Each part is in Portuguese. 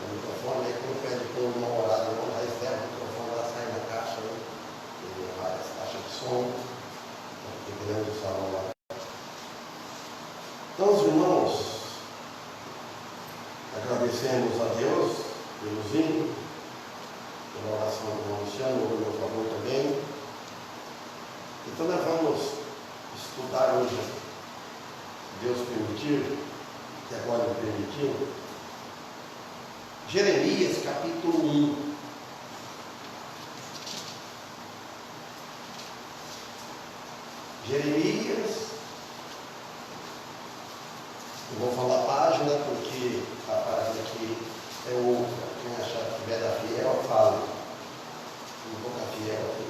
o microfone, aí quando pede com uma morada, não vai externo, o microfone lá sai na caixa, né? Tem várias caixas de som, tem grande salão lá. Então, os irmãos, agradecemos a Deus pelos hinos, pela oração do irmão Luciano, por meu favor também. Então, nós vamos estudar hoje, se Deus permitir, que agora me permitiu, Jeremias capítulo 1. Jeremias, eu vou falar a página porque a página aqui é outra. Quem achar que tiver da Fiel, fala. Não vou da Fiel aqui.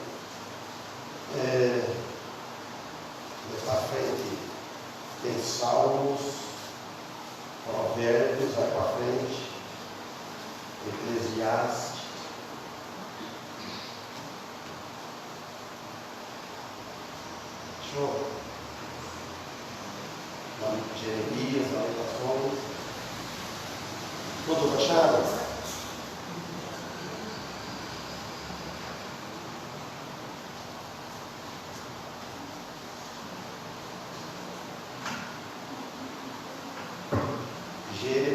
Nessa frente tem Salmos, Provérbios, vai para frente, Eclesiastes. Deixa eu. Jeremias, Lamentações. Todos acharam?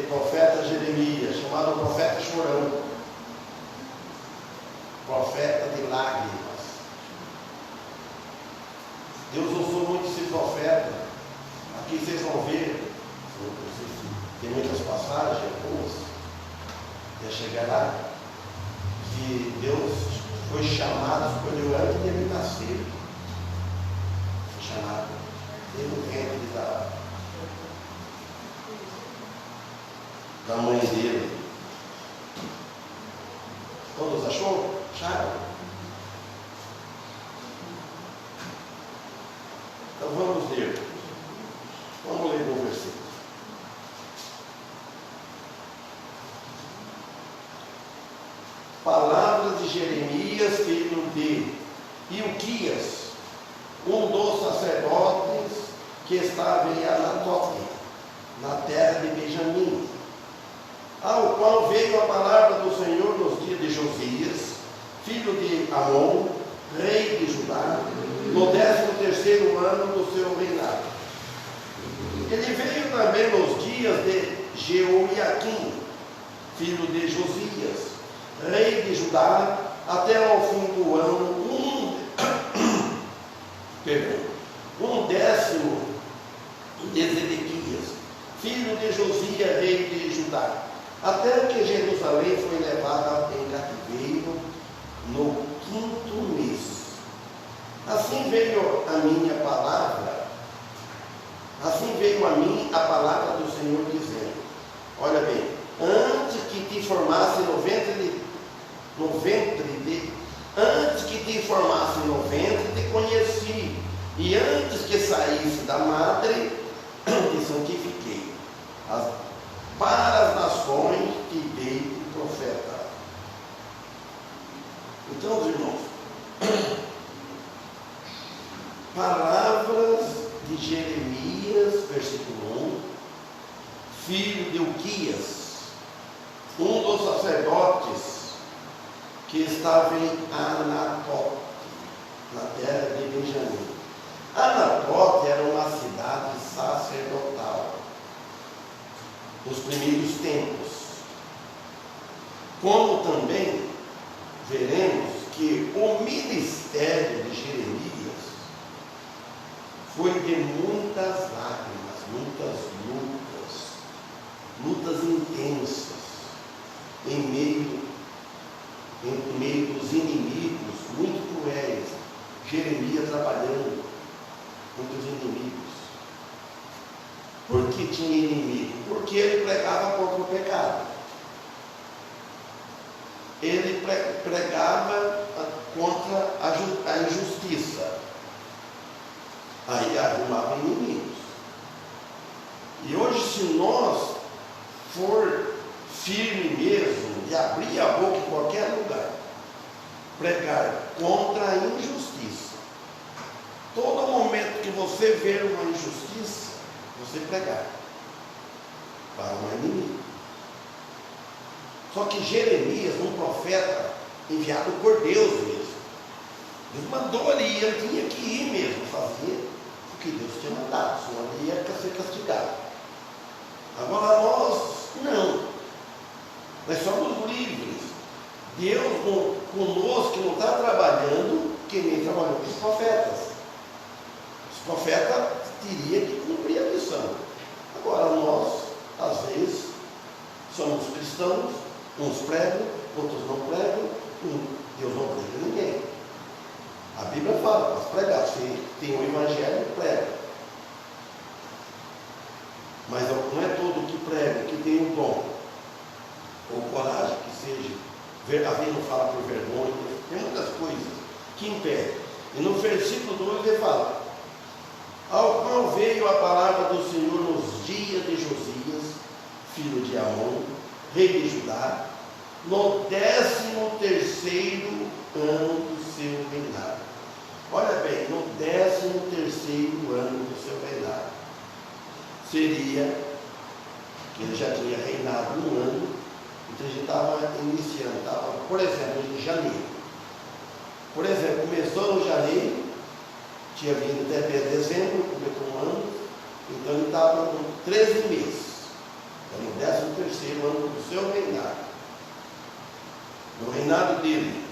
Profeta Jeremias, chamado profeta chorão, profeta de lágrimas. Deus usou muito esse profeta. Aqui vocês vão ver, tem muitas passagens, algumas, ia chegar lá, que Deus foi chamado, escolheu antes de ele nascer. Foi chamado desde o ventre da mãe dele. Todos achou? Acharam? Então vamos ler. Vamos ler o versículo. Palavras de Jeremias, filho de Ilquias, um dos sacerdotes que estava em Anatote, na terra de Benjamim, ao qual veio a palavra do Senhor nos dias de Josias, filho de Amon, rei de Judá, no 13º ano do seu reinado. Ele veio também nos dias de Jeoiaquim, filho de Josias, rei de Judá, até ao fim do ano 10º de Zedequias, filho de Josias, rei de Judá, até que Jerusalém foi levada em cativeiro no 5º mês. Assim veio a mim a palavra do Senhor dizendo: olha bem, antes que te formasse no ventre te conheci, e antes que saísse da madre te santifiquei. Para as nações te dei profeta. Então, irmãos, palavras de Jeremias, versículo 1, filho de Ilquias, um dos sacerdotes que estava em Anatote, na terra de Benjamim. Anatote era uma cidade sacerdotal dos primeiros tempos. Como também veremos que o ministério de Jeremias foi de muitas lágrimas, muitas lutas intensas, em meio dos inimigos muito cruéis. Jeremias trabalhando contra os inimigos. Por que tinha inimigo? Porque ele pregava contra o pecado. Ele pregava contra a injustiça. Aí arrumava inimigos. E hoje, se nós for firme mesmo de abrir a boca em qualquer lugar, pregar contra a injustiça, todo momento que você ver uma injustiça, você pregar para um inimigo. Só que Jeremias, um profeta enviado por Deus mesmo, Deus mandou ali, ele tinha que ir mesmo, fazer o que Deus tinha mandado, senão ele ia ser castigado. Agora nós não, nós somos livres. Deus conosco não está trabalhando que nem trabalhou com os profetas. Os profetas teriam que cumprir a missão. Agora nós, às vezes, somos cristãos, uns pregam, outros não pregam, Deus não prega ninguém. A Bíblia fala, mas pregar, se tem o Evangelho, prega. Mas não é todo que prega, que tem o dom, ou coragem, que seja, a Bíblia não fala por vergonha, tem muitas coisas que impedem. E no versículo 2 ele fala: ao qual veio a palavra do Senhor nos dias de Josias, filho de Amon, rei de Judá, no 13º ano do seu reinado. Olha bem, no 13º ano do seu reinado. Seria que ele já tinha reinado um ano, então a gente estava iniciando, por exemplo, em janeiro. Por exemplo, começou no janeiro, tinha vindo até dezembro, completou um ano, então ele estava com 13 meses. Então, no 13º ano do seu reinado. No reinado dele,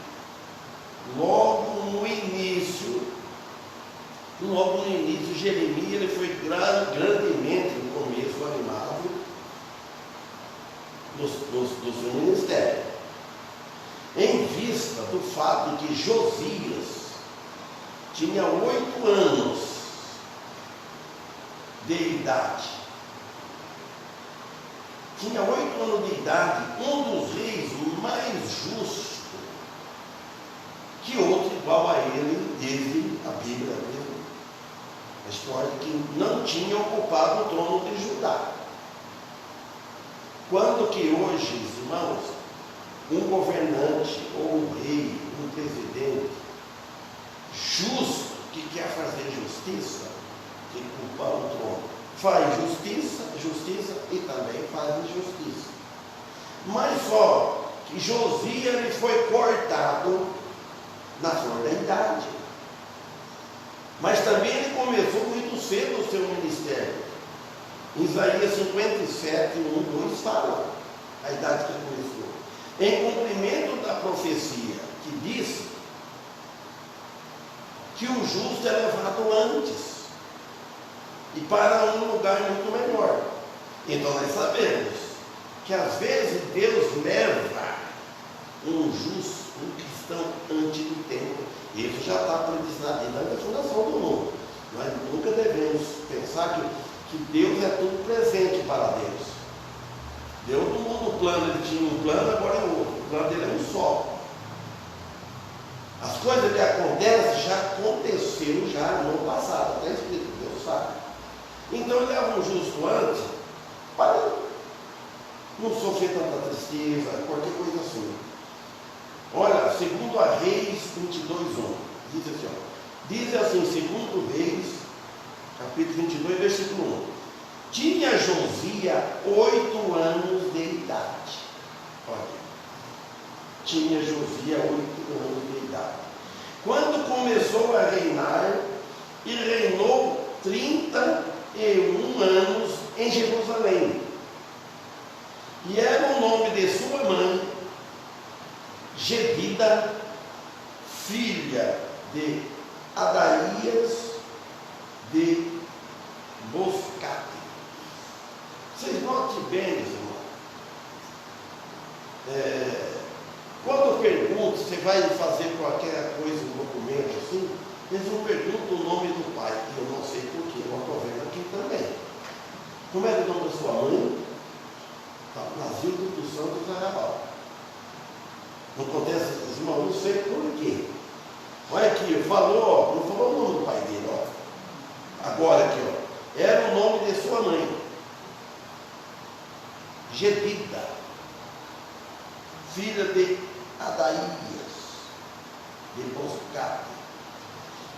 logo no início, Jeremias ele foi grandemente no começo animado do seu ministério, em vista do fato de que Josias tinha 8 anos de idade. Tinha 8 anos de idade, um dos reis mais justos que outro igual a ele, desde a Bíblia mesmo, a história de que não tinha ocupado o trono de Judá. Quando que hoje, irmãos, um governante, ou um rei, um presidente justo, que quer fazer justiça, que ocupar o trono, faz justiça e também faz injustiça. Mas só que Josias ele foi cortado na flor da idade. Mas também ele começou muito cedo o seu ministério. Em Isaías 57, 1, 2 fala a idade que ele começou. Em cumprimento da profecia que disse que o justo é levado antes e para um lugar muito melhor. Então nós sabemos que às vezes Deus leva um justo, um cristão antes do tempo. Isso já está predestinado desde a fundação do mundo. Nós nunca devemos pensar que Deus é tudo presente para Deus. Deus no mundo plano, ele tinha um plano, agora é outro. O plano dele é um só. As coisas que acontecem já aconteceram já no passado, está escrito, Deus sabe. Então ele leva um justo antes para não sofrer tanta tristeza, qualquer coisa assim. Olha, segundo a Reis 22:1, diz assim, segundo Reis, capítulo 22, versículo 1. Tinha Josias 8 anos de idade. Olha, tinha Josias 8 anos de idade. Quando começou a reinar, e reinou 31 anos em Jerusalém. E era o nome de sua mãe, Gedida, filha de Adaías de Boscate. Vocês notem bem, irmão. Quando perguntam, você vai fazer qualquer coisa no documento assim, eles não perguntam o nome do pai. E eu não sei porquê, eu estou vendo aqui também. Como é o nome da sua mãe? Nascido do Santo Zarabal. Não acontece, irmão, não sei porquê. Olha aqui, falou, não falou o nome do pai dele, ó. Agora aqui, ó. Era o nome de sua mãe. Gedida, filha de Adaías, de Boscate.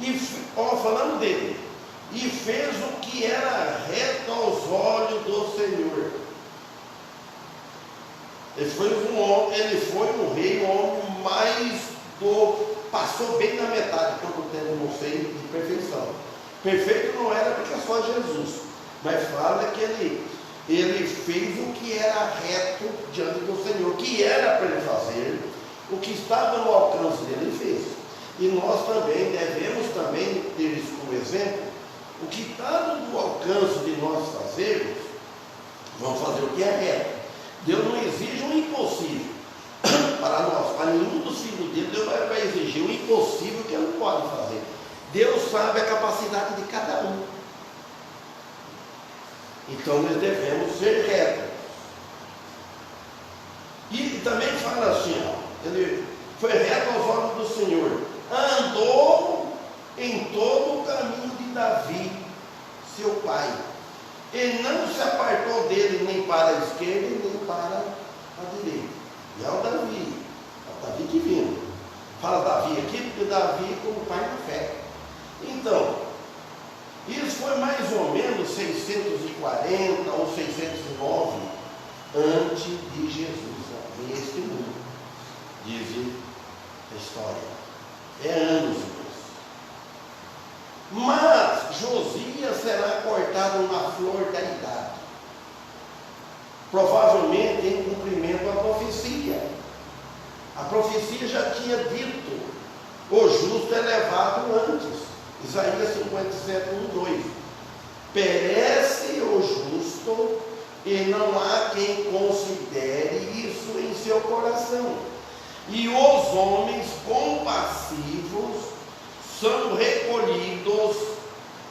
E, falando dele, e fez o que era reto aos olhos do Senhor. Ele foi um rei, um homem mais passou bem na metade, quanto tempo não sei, de perfeição. Perfeito não era porque é só Jesus, mas fala que ele fez o que era reto diante do Senhor, o que era para ele fazer, o que estava no alcance dele, ele fez. E nós também devemos também ter isso como exemplo, o que está no alcance de nós fazermos, vamos fazer o que é reto. Deus não exige um impossível para nós, para nenhum dos filhos dele. Deus vai exigir um impossível que ele não pode fazer. Deus sabe a capacidade de cada um. Então nós devemos ser retos. E também fala assim, ele foi reto aos olhos do Senhor, andou em todo o caminho de Davi, seu pai. Ele não se apartou dele nem para a esquerda nem para a direita. E é o Davi divino. Fala Davi aqui porque Davi como pai na fé. Então, isso foi mais ou menos 640 ou 609 antes de Jesus vir a este mundo. Diz a história. É anos depois. Mas Josias será cortado na flor da idade, provavelmente em cumprimento à profecia. A profecia já tinha dito: o justo é levado antes. Isaías 57, 1, 2. Perece o justo e não há quem considere isso em seu coração. E os homens compassivos são recolhidos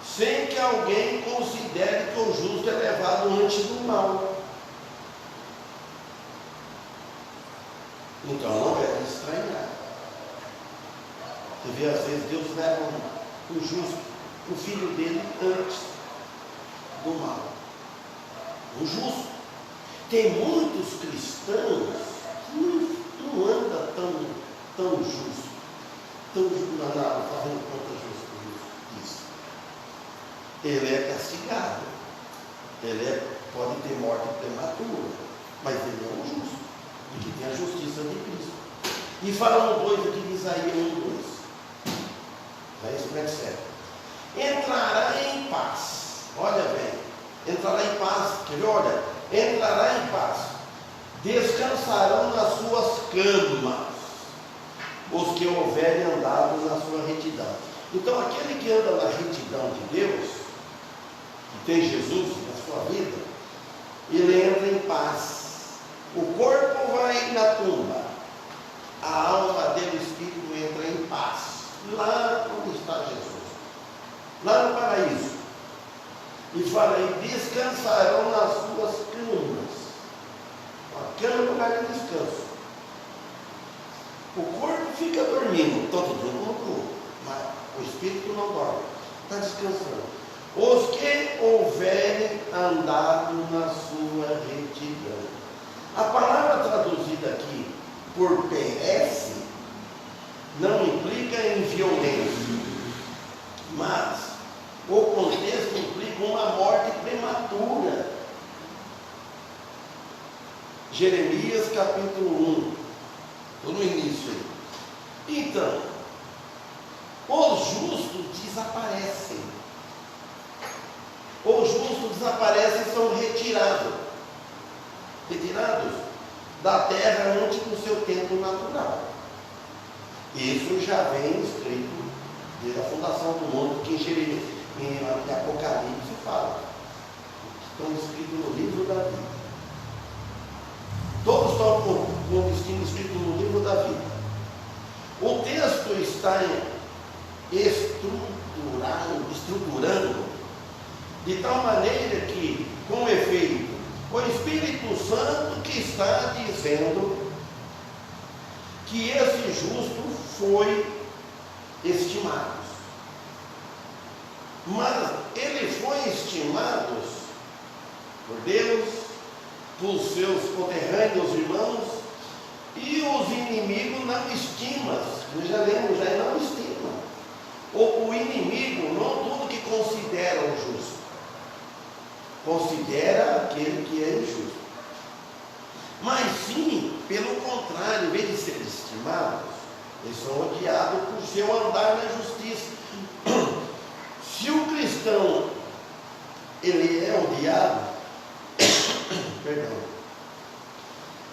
sem que alguém considere que o justo é levado antes do mal. Então não é de estranhar. Você vê, às vezes Deus leva o justo, o filho dele, antes do mal. O justo. Tem muitos cristãos que não andam tão justo. Não, fazendo conta justiça. Ele é castigado. Pode ter morte prematura, mas ele é um justo, e que tem a justiça de Cristo. E fala no 2 aqui de Isaías 1, 2. Isaías 57. Entrará em paz. Olha bem, entrará em paz. Quer ver? Olha, entrará em paz. Descansarão nas suas camas os que houverem andado na sua retidão. Então, aquele que anda na retidão de Deus, que tem Jesus na sua vida, ele entra em paz. O corpo vai na tumba, a alma dele, o espírito entra em paz, lá onde está Jesus, lá no paraíso. E fala aí: descansarão nas suas camas. A cama é um lugar de descanso. O corpo fica dormindo, todo mundo, mas o espírito não dorme, está descansando. Os que houverem andado na sua retidão. A palavra traduzida aqui por perece não implica em violência, mas o contexto implica uma morte prematura. Jeremias capítulo 1. Estou no início aí. Então, os justos desaparecem. Os justos desaparecem e são retirados da terra antes do seu tempo natural. Isso já vem escrito desde a fundação do mundo, que em Apocalipse fala. Estão escritos no livro da vida. Todos estão com o destino escrito no livro da vida. O texto está estruturando de tal maneira que, com efeito, o Espírito Santo que está dizendo que esse justo foi estimado. Mas ele foi estimado por Deus, por seus conterrâneos irmãos, e os inimigos não estimam. Nós já lemos, já não estima. O inimigo não tudo que considera o justo, considera aquele que é injusto. Mas sim, pelo contrário, em vez de serem estimados, eles são odiados por seu andar na justiça. Se o cristão ele é odiado, perdão,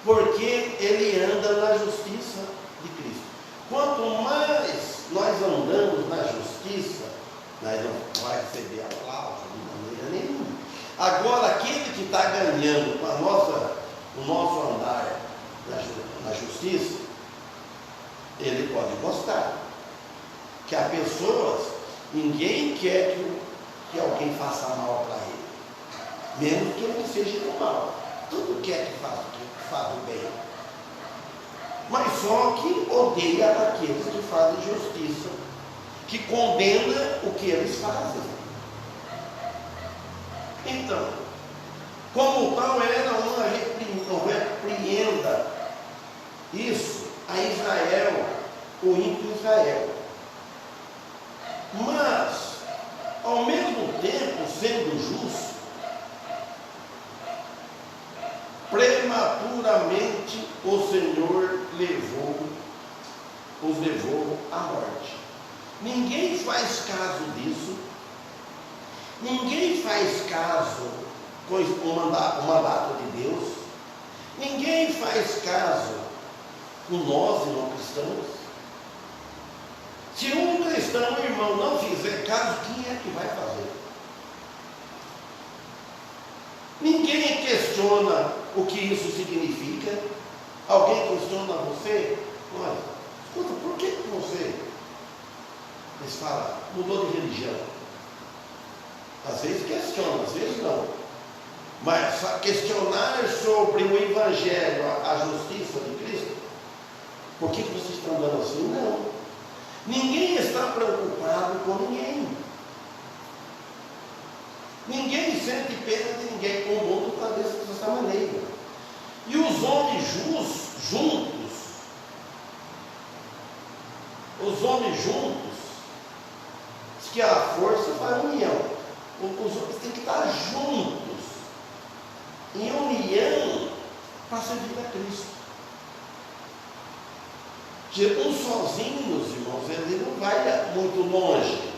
porque ele anda na justiça de Cristo. Quanto mais nós andamos na justiça, nós não vamos receber aplauso de maneira nenhuma. Agora, aquele que está ganhando com o nosso andar na justiça, ele pode gostar. Que há pessoas, ninguém quer que alguém faça mal para ele, mesmo que ele seja do mal. Tudo quer que faça o bem. Mas só que odeia aqueles que fazem justiça, que condena o que eles fazem. Então, como tal, era uma repreenda isso a Israel, o ímpio Israel. Mas, ao mesmo tempo, sendo justo, prematuramente o Senhor os levou à morte. Ninguém faz caso disso. Ninguém faz caso com o mandato de Deus. Ninguém faz caso com nós, não cristãos. Se um cristão, irmão, não fizer caso, quem é que vai fazer? Ninguém questiona o que isso significa. Alguém questiona você? Olha, escuta, por que você, eles falam, mudou de religião? Às vezes questiona, às vezes não. Mas questionar sobre o Evangelho, a justiça de Cristo, por que vocês estão dando assim? Não. Ninguém está preocupado com ninguém. Ninguém sente pena de ninguém. O mundo está dessa maneira. E os homens juntos, diz que a força faz união. Os homens têm que estar juntos, em união, para servir a Cristo. Uns sozinhos, irmãos, ele não vai muito longe.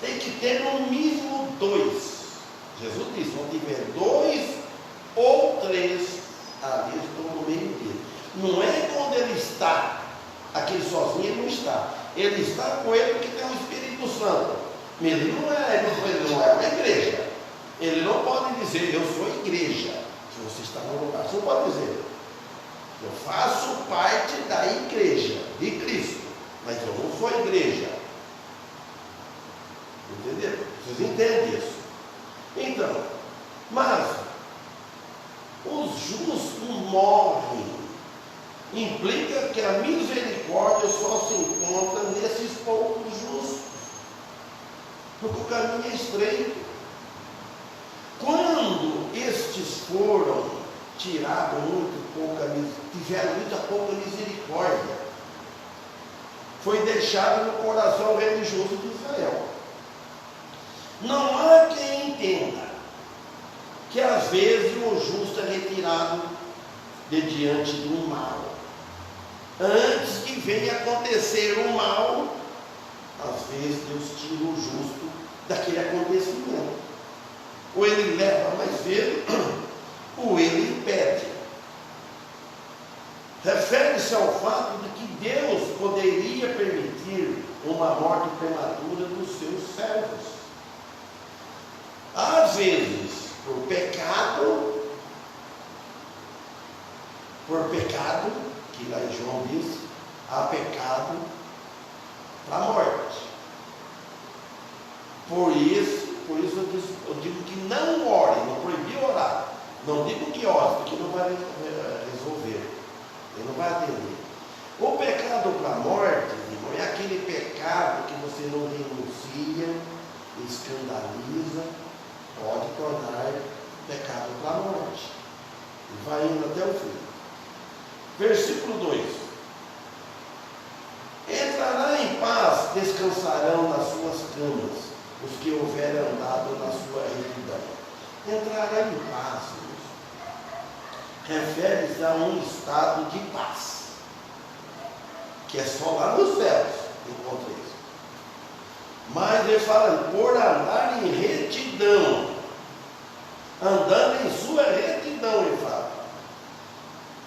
Tem que ter no mínimo 2. Jesus disse: onde tiver 2 ou 3, ali estou no meio dele. Não é quando ele está, aquele sozinho ele não está. Ele está com ele porque tem o Espírito Santo. Ele não é uma igreja. Ele não pode dizer: eu sou igreja. Se você está no lugar, você não pode dizer: eu faço parte da igreja de Cristo, mas eu não sou igreja. Entenderam? Vocês entendem isso? Então, mas os justos morrem. Implica que a misericórdia só se encontra nesses poucos justos, porque o caminho é estreito. Quando estes foram tirados tiveram muita pouca misericórdia, foi deixado no coração religioso de Israel. Não há quem entenda que às vezes o justo é retirado de diante do mal. Antes que venha acontecer o mal, às vezes Deus tira o justo daquele acontecimento. Ou ele leva mais cedo, ou ele impede. Refere-se ao fato de que Deus poderia permitir uma morte prematura dos seus servos. Às vezes, por pecado, que lá em João diz, há pecado para a morte. Por isso eu digo que não ore, não proibi orar. Não digo que ore, porque não vai resolver, ele não vai atender. O pecado para a morte, irmão, é aquele pecado que você não denuncia, escandaliza, pode tornar pecado para a morte. E vai indo até o fim. Versículo 2: entrará em paz, descansarão nas suas camas os que houverem andado na sua retidão. Entrará em paz, irmãos. refere-se a um estado de paz, que é só lá nos céus encontra isso. Mas ele fala, por andar em retidão, andando em sua retidão, ele fala.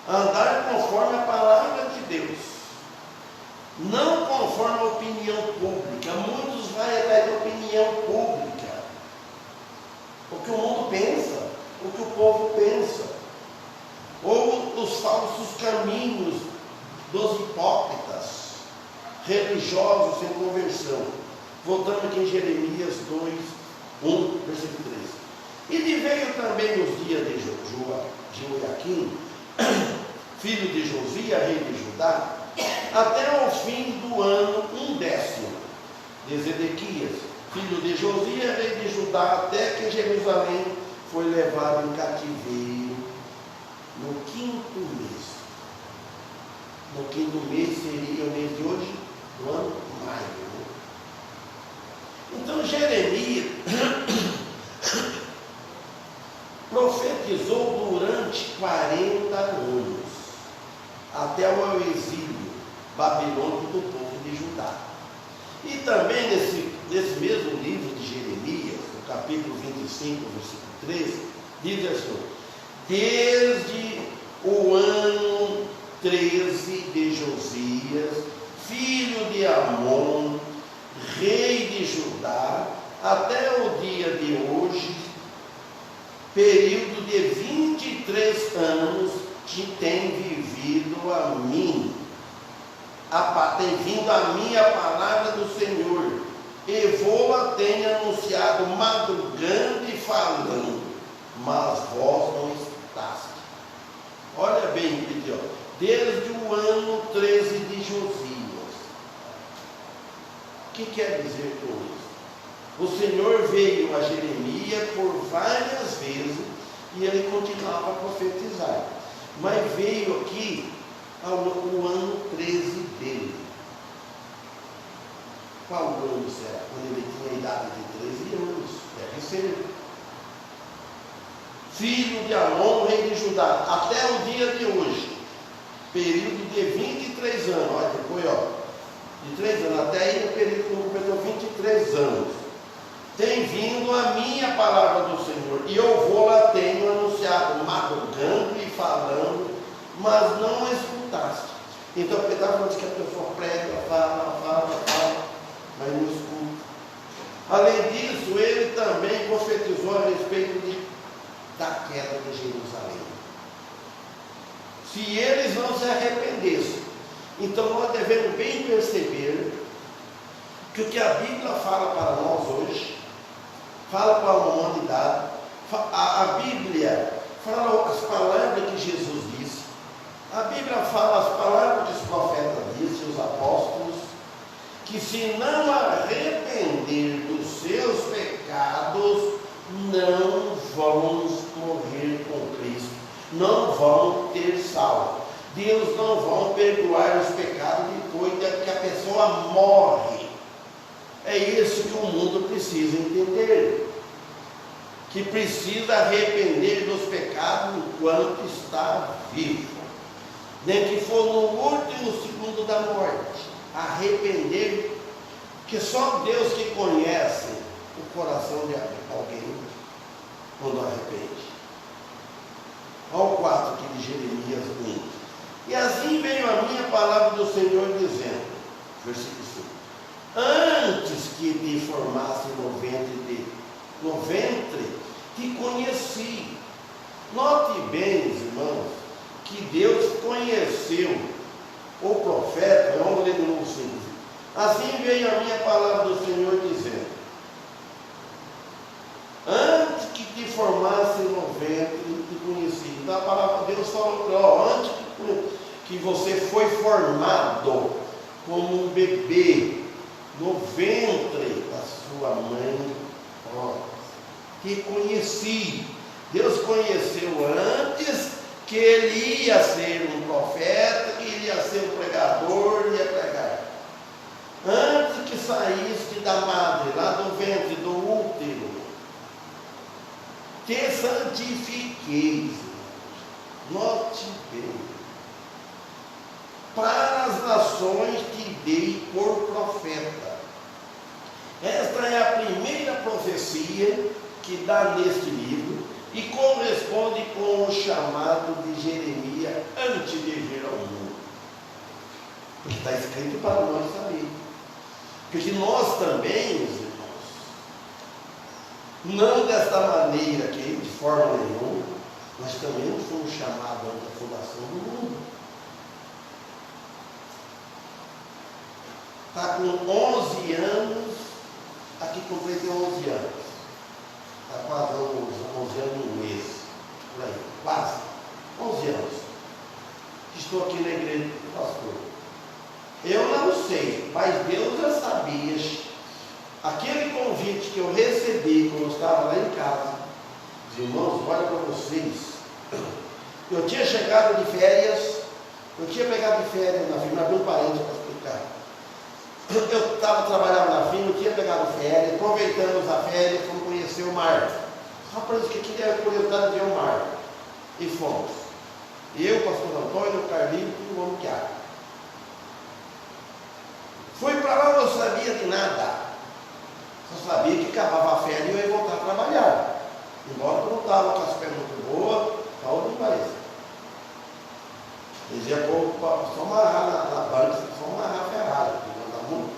Andar conforme a palavra de Deus, não conforme a opinião pública. Muitos vão atrás da opinião pública, o que o mundo pensa, o que o povo pensa, ou os falsos caminhos dos hipócritas, religiosos sem conversão. Voltando aqui em Jeremias 2, 1, versículo 3. E veio também nos dias de Joaquim, filho de Josias, rei de Judá, até o fim do ano 10º de Zedequias, filho de Josias, rei de Judá, até que Jerusalém foi levado em cativeiro no 5º mês. No 5º mês seria o mês de hoje, do ano maio. Então Jeremias profetizou durante 40 anos, até o exílio babilônico do povo de Judá. E também nesse mesmo livro de Jeremias, no capítulo 25, versículo 13, diz assim: desde o ano 13 de Josias, filho de Amon, rei de Judá, até o dia de hoje, período de 23 anos, que tem vivido a mim, tem vindo a mim a palavra do Senhor, e vou-la tenho anunciado, madrugando e falando, mas vós não escutaste. Olha bem, Pedro, desde o ano 13 de Josias. O que quer dizer com isso? O Senhor veio a Jeremias por várias vezes e ele continuava a profetizar. Mas veio aqui o ano 13 dele. Qual ano será? Quando ele tinha a idade de 13 anos. Deve ser. Filho de Amon, rei de Judá, até o dia de hoje. Período de 23 anos. Olha, depois, de 3 anos. Até aí o período completou 23 anos. Tem vindo a minha palavra do Senhor, e eu vou-la tenho anunciado, madrugando e falando, mas não escutaste. Então, o pedaço diz que a pessoa prega, fala, mas não escuta. Além disso, ele também profetizou a respeito da queda de Jerusalém. Se eles não se arrependessem, então nós devemos bem perceber que o que a Bíblia fala para nós hoje, fala para a humanidade, a Bíblia fala as palavras que Jesus disse, a Bíblia fala as palavras que os profetas disseram, os apóstolos, que se não arrepender dos seus pecados, não vão morrer com Cristo, não vão ter salvo. Deus não vai perdoar os pecados depois que a pessoa morre. É isso que o mundo precisa entender, que precisa arrepender dos pecados enquanto está vivo, nem que for no último segundo da morte, arrepender, que só Deus que conhece o coração de alguém quando arrepende. Olha o 4 aqui de Jeremias 1. E assim veio a minha palavra do Senhor dizendo, versículo 5, antes que te formasse no ventre, te conheci. Note bem, irmãos, que Deus conheceu o profeta. Vamos ler de novo 5. Assim veio a minha palavra do Senhor dizendo, antes que te formasse no ventre, te conheci. Então a palavra de Deus falou, antes que você foi formado como um bebê no ventre da sua mãe, te conheci. Deus conheceu antes que ele ia ser um profeta, que ele ia ser um pregador, ia pregar. Antes que saísse da madre, lá do ventre, do útero, te santifiquei. Note bem. Para as nações te dei por profeta. Esta é a primeira profecia que dá neste livro e corresponde com o chamado de Jeremias antes de vir ao mundo. Porque está escrito para nós saber. Porque nós também, meus irmãos, não desta maneira aqui, de forma nenhuma, nós também não fomos chamados antes da fundação do mundo. Está com 11 anos, aqui completei 11 anos. Está quase 11 anos e um mês, por aí, quase 11 anos. Estou aqui na igreja do pastor. Eu não sei, mas Deus já sabia. Aquele convite que eu recebi quando eu estava lá em casa, os irmãos, olha para vocês. Eu tinha chegado de férias, eu tinha pegado de férias na firma, abri um parente para explicar. Eu estava trabalhando na firma, eu tinha pegado férias, aproveitamos a férias, fomos conhecer o mar. Só para isso que queria curiosidade de ver o mar. E fomos. Eu, o pastor Antônio, o Carlinhos e o homem que há. Fui para lá, não sabia de nada. Só sabia que acabava a férias e eu ia voltar a trabalhar. Embora eu não estava com as pernas muito boas, saúde demais. Dizia, pô, só amarrar na banca, só amarrar a Ferrari, não anda muito.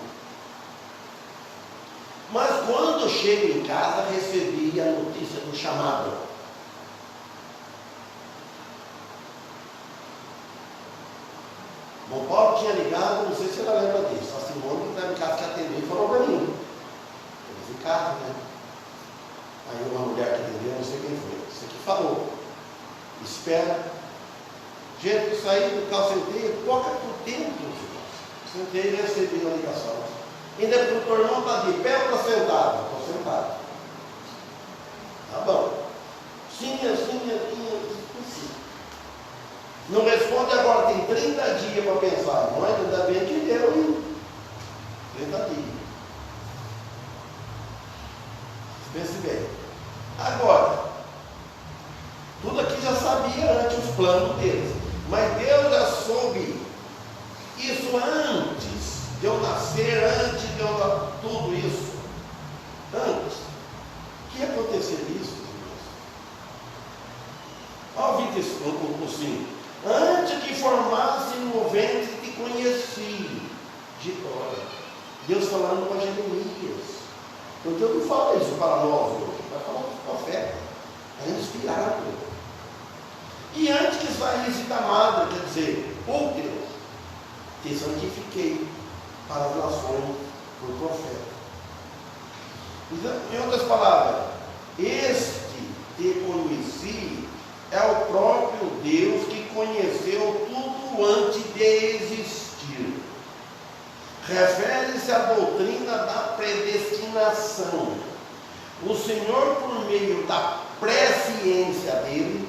Mas quando eu chego em casa, recebi a notícia do chamado. O Paulo tinha ligado, não sei se ela lembra disso. A Simone que estava em casa que atendeu e falou para mim. Eu em casa, né? Aí uma mulher que atendeu, não sei quem foi. Isso aqui falou. Espera. Gente, eu saí do carro, sentei, toca por dentro. Sentei e recebi a ligação. Ainda perguntou, o irmão está de pé ou está sentado? Estou sentado. Tá bom. Sim. Não responde agora, tem 30 dias para pensar. Não é? Ainda bem que deu, hein? 30 dias. Pense bem. Agora, tudo aqui já sabia antes os planos deles. Mas Deus já soube isso antes de eu nascer, antes de eu dar tudo isso. Antes. O que ia acontecer isso, irmãos? Olha o 25. Antes que formasse no ventre te conheci. Olha, Deus falando com Jeremias. Porque eu não falo isso para nós hoje, vai falar com o profeta. É inspirado. E antes que saísse da madre, quer dizer, por Deus, te santifiquei para as nações por profeta. Em outras palavras, este te conheci é o próprio Deus que conheceu tudo antes de existir. Refere-se à doutrina da predestinação. O Senhor, por meio da presciência dele,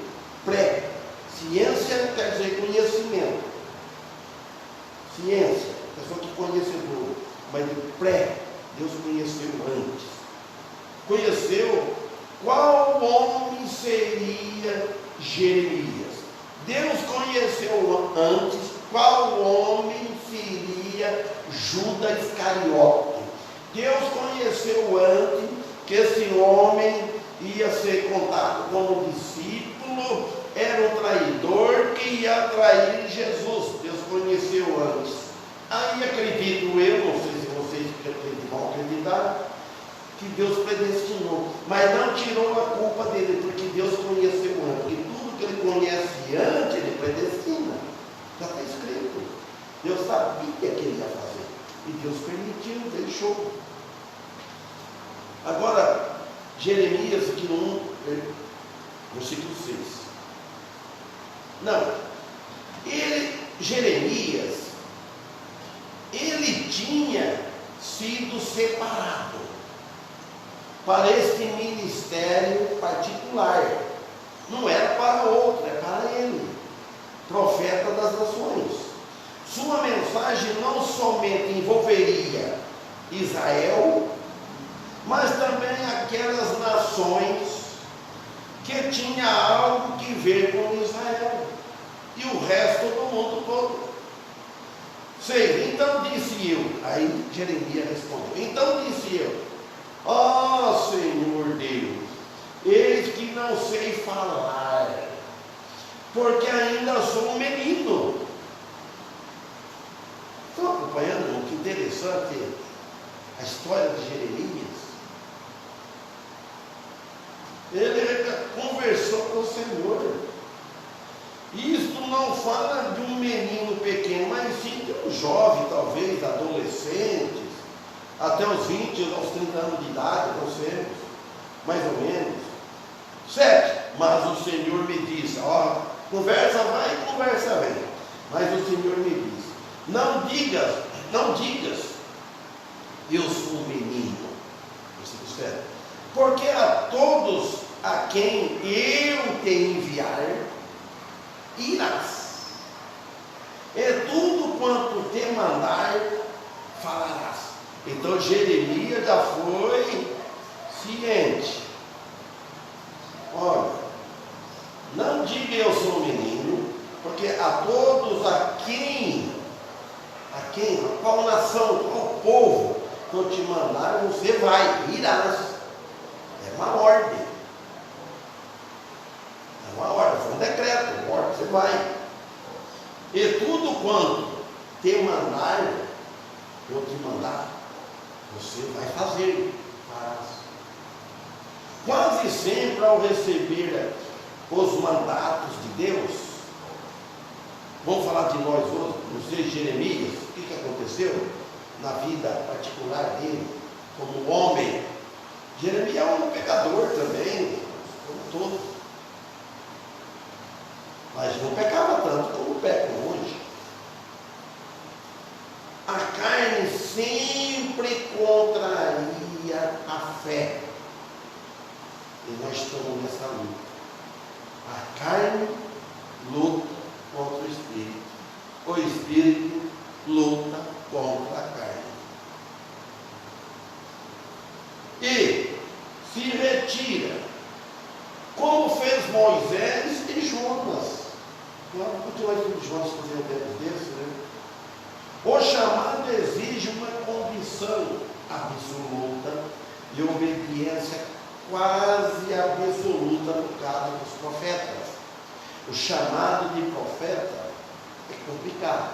ciência quer dizer conhecimento. Ciência, pessoa que conhecedor, mas de Deus conheceu antes. Conheceu qual homem seria Jeremias. Deus conheceu antes qual homem seria Judas Iscariote. Deus conheceu antes que esse homem ia ser contado como discípulo, era um traidor que ia trair Jesus. Deus conheceu antes. Aí acredito eu, não sei se vocês vão acreditar, que Deus predestinou, mas não tirou a culpa dele, porque Deus conheceu antes. E tudo que ele conhece antes, ele predestina. Já está escrito. Deus sabia que ele ia fazer. E Deus permitiu, deixou. Agora, Jeremias, aqui no 1, versículo 6. Não. Jeremias, ele tinha sido separado para este ministério particular. Não era para outro, é para ele, profeta das nações. Sua mensagem não somente envolveria Israel, mas também aquelas nações que tinha algo que ver com Israel e o resto do mundo todo. 6. Então disse eu, aí Jeremias respondeu, então disse eu, ó Senhor Deus, eis que não sei falar, porque ainda sou um menino. Estão acompanhando? Que interessante a história de Jeremias. Ele conversou com o Senhor. Isto não fala de um menino pequeno, mas sim de um jovem, talvez, adolescentes, até os 20, aos 30 anos de idade, não sei, mais ou menos. 7. Mas o Senhor me disse, ó, conversa vai e conversa vem. Mas o Senhor me disse, não digas, eu sou um menino. Versículo 7. Porque a todos a quem eu te enviar, irás. E tudo quanto te mandar, falarás. Então Jeremias já foi ciente. Olha, não diga eu sou um menino, porque a todos a qual nação, qual povo que eu te mandar, você vai, irás. É uma ordem. É uma ordem, foi um decreto, uma ordem, você vai. E tudo quanto te mandar, eu te mandar, você vai fazer. Quase sempre ao receber os mandatos de Deus, vamos falar de nós hoje, não sei, Jeremias, o que aconteceu na vida particular dele, como homem. Jeremias é um pecador também, como todos, mas não pecava tanto como pecam hoje. A carne sempre contraria a fé, e nós estamos nessa luta. A carne luta contra o Espírito luta contra a carne. E se retira, como fez Moisés e Jonas. Vamos continuar aqui de Jonas fazendo tempo desse, né? O chamado exige uma condição absoluta e obediência quase absoluta no caso dos profetas. O chamado de profeta é complicado.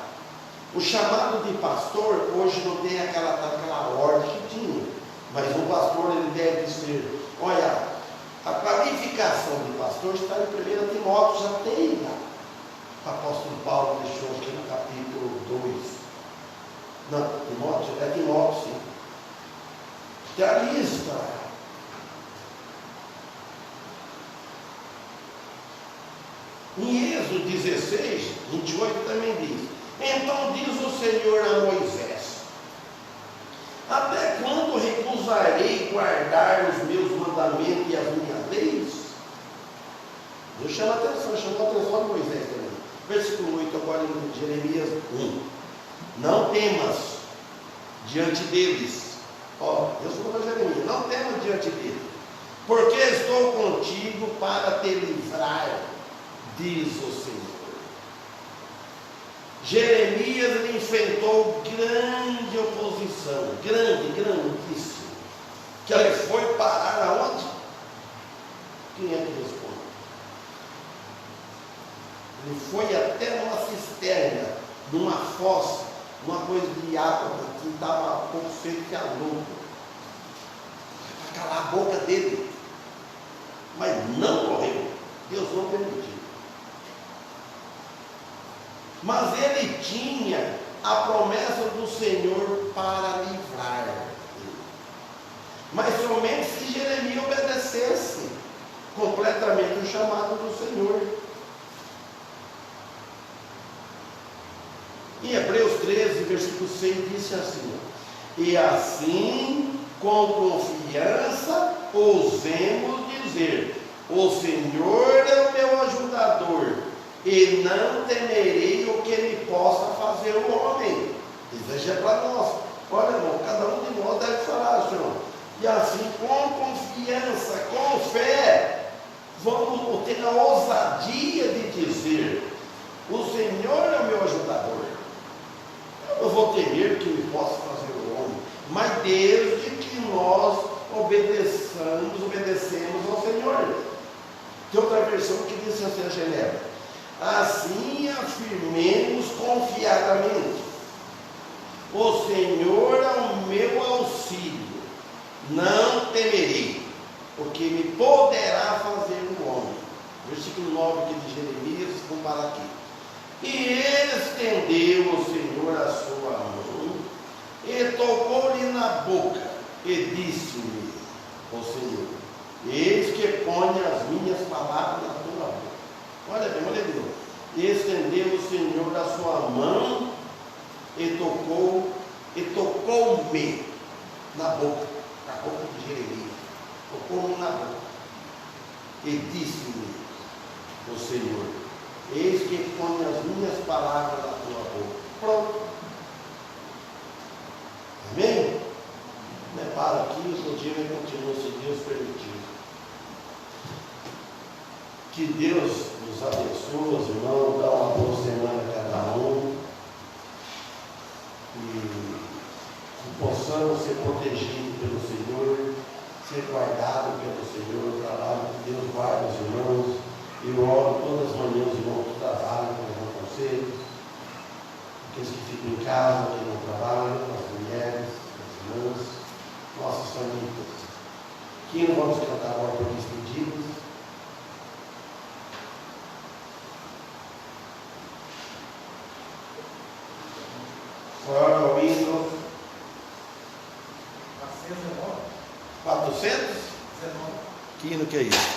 O chamado de pastor hoje não tem aquela ordem que tinha, mas o pastor ele deve ser, olha, a qualificação de pastor está em 1 Timóteo, já tem lá. O apóstolo Paulo deixou aqui no capítulo 2. Não, Timóteo, é Timóteo, sim. Tem a lista. Em Êxodo 16, 28 também diz, então diz o Senhor a Moisés, até quando recusarei guardar os meus mandamentos e as minhas leis? Deus chamou a atenção de Moisés também. Versículo 8 agora em Jeremias 1. Não temas diante deles. Ó, Deus falou para Jeremias, não temas diante deles, porque estou contigo para te livrar, diz o Senhor. Jeremias ele enfrentou grande oposição, grandíssima, que ele foi parar aonde? Quem é que responde? Ele foi até numa cisterna, numa fossa, numa coisa de água, que estava um pouco seco e louco, para calar a boca dele, mas não morreu, Deus não permitiu. Mas ele tinha a promessa do Senhor para livrar ele. Mas somente se Jeremias obedecesse completamente o chamado do Senhor. Em Hebreus 13, versículo 6, disse assim: e assim, com confiança, ousemos dizer: o Senhor é o meu ajudador, e não temerei o que me possa fazer o homem. Isso é para nós. Olha, irmão, cada um de nós deve falar, Senhor. E assim, com confiança, com fé, vamos ter a ousadia de dizer: o Senhor é o meu ajudador. Eu não vou temer que me possa fazer o homem, mas desde que nós obedecemos ao Senhor. Tem outra versão que diz assim, Genebra: assim afirmemos confiadamente: o Senhor é o meu auxílio, não temerei, porque me poderá fazer o homem. Versículo 9 aqui de Jeremias, compara aqui. E estendeu o Senhor a sua mão, e tocou-lhe na boca, e disse-me o Senhor: eis que põe as minhas palavras na tua boca. Olha bem, olha bem. E estendeu o Senhor a sua mão, e tocou-me na boca de Jeremias. Tocou-me na boca, e disse-me o Senhor: eis que põe as minhas palavras na tua boca. Pronto. Amém? Para aqui, o dia continua, se Deus permitir. Que Deus nos abençoe, irmãos, dá uma boa semana a cada um. E que possamos ser protegidos pelo Senhor, ser guardados pelo Senhor. O trabalho que Deus guarda os irmãos. Eu oro todas as manhãs os irmãos que trabalham, que dão conselhos, aqueles que ficam em casa, que não trabalham, as mulheres, as irmãs, nossas famílias. Aqui não vamos cantar agora por despedidas. Qual é o hino? 419. Que hino que é isso?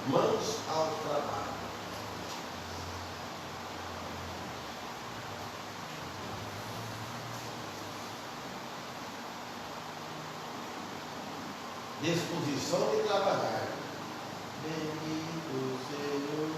Mãos ao trabalho. Disposição de trabalhar. Bendito Senhor.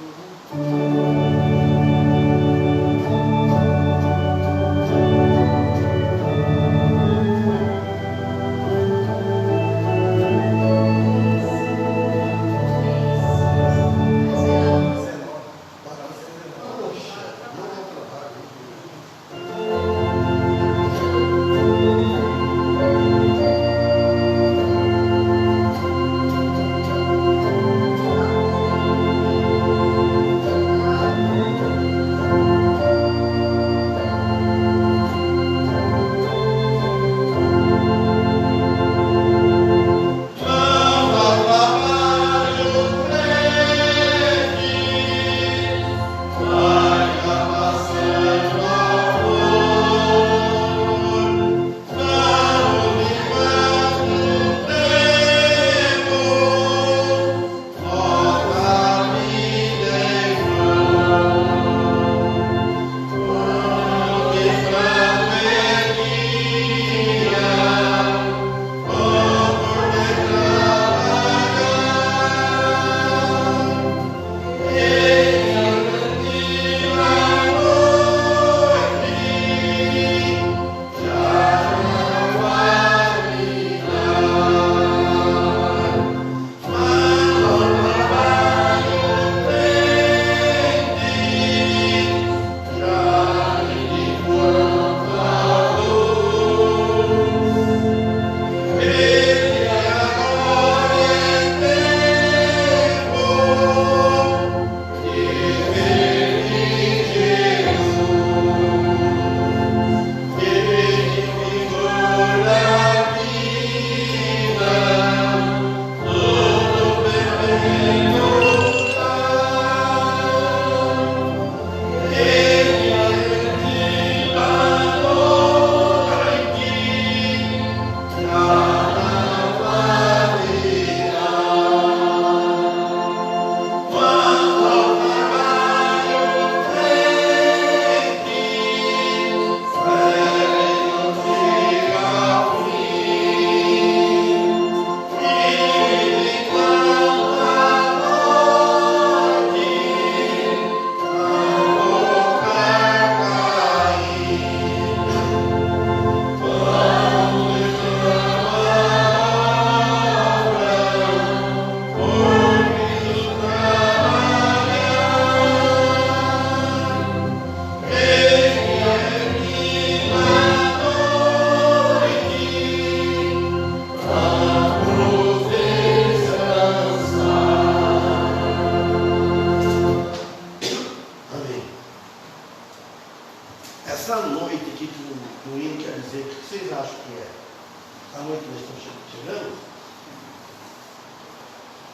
à noite nós estamos chegando,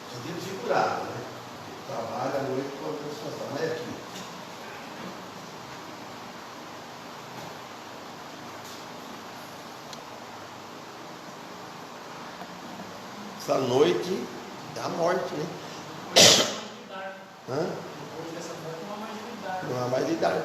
sentido figurado, né? Trabalha à noite para descansar, mas é aqui. Essa noite dá morte, né? Hã? Não há mais lidar.